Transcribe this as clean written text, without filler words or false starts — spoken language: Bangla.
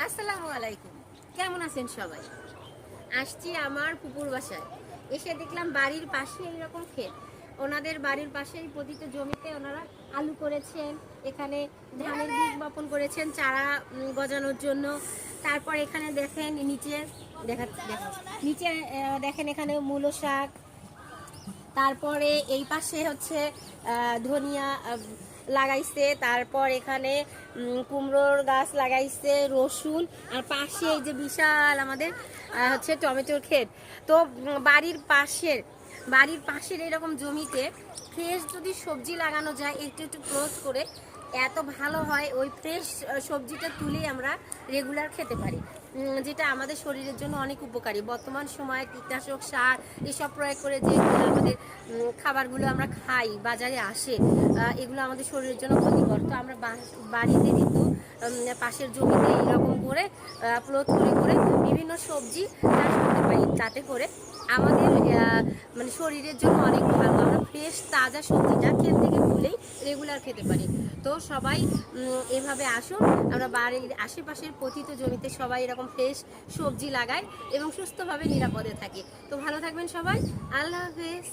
আসসালামু আলাইকুম। কেমন আছেন সবাই? আসছি আমার পুকুর বাসায়। এসে দেখলাম বাড়ির পাশে এইরকম ক্ষেত। ওনাদের বাড়ির পাশেই পতিত জমিতে ওনারা আলু করেছেন, এখানে ধানের বীজ বপন করেছেন চারা গজানোর জন্য। তারপর এখানে দেখেন নিচে নিচে দেখেন এখানে মূলো শাক, তারপরে এই পাশে হচ্ছে ধনিয়া লাগাইছে, তারপর এখানে কুমড়োর গাছ লাগাইছে, রসুন, আর পাশে এই যে বিশাল আমাদের হচ্ছে টমেটোর ক্ষেত। তো বাড়ির পাশের এরকম জমিতে ফ্রেশ যদি সবজি লাগানো যায় একটু একটু ক্লোজ করে, এত ভালো হয়। ওই ফ্রেশ সবজিটা তুলেই আমরা রেগুলার খেতে পারি, যেটা আমাদের শরীরের জন্য অনেক উপকারী। বর্তমান সময়ে কীটনাশক সার এসব প্রয়োগ করে যে আমাদের খাবারগুলো আমরা খাই, বাজারে আসে, এগুলো আমাদের শরীরের জন্য ক্ষতিকর। তো আমরা বাড়িতে কিন্তু পাশের জমিতে এরকম করে প্লট করে করে বিভিন্ন সবজি চাষ করতে পারি, তাতে করে আমাদের মানে শরীরের জন্য অনেক ভালো। আমরা ফ্রেশ তাজা সবজিটা ক্ষেত থেকে তুলেই রেগুলার খেতে পারি। তো সবাই এভাবে আসুন, আমরা বাড়ির আশেপাশের পতিত জমিতে সবাই এরকম ফ্রেশ সবজি লাগাই এবং সুস্থভাবে নিরাপদে থাকি। তো ভালো থাকবেন সবাই। আল্লাহ হাফেজ।